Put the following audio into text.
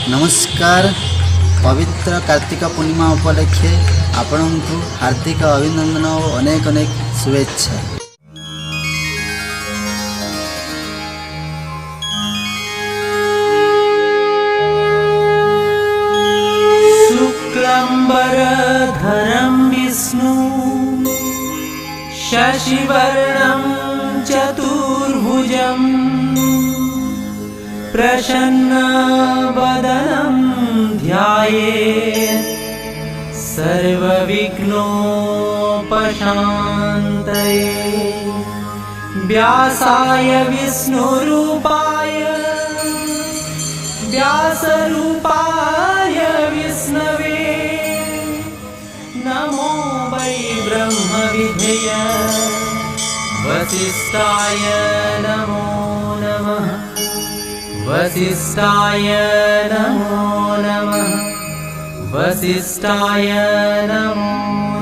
नमस्कार। पवित्र कार्तिक पूर्णिमा उपलक्षे आपण को हार्दिक अभिनंदन और अनेक अनेक शुभेच्छा। शुक्लंबरधरं विष्णु शशिवर्णं चतुर्भुजं प्रसन्नवदनं ध्यायेत् सर्वविघ्नोपशान्तये। व्यासाय विष्णुरूपाय व्यासरूपाय विष्णवे नमो वै ब्रह्मविधय वसिष्ठाय नमो नमः। वसिष्ठाय नमो नमः। वसिष्ठाय नमो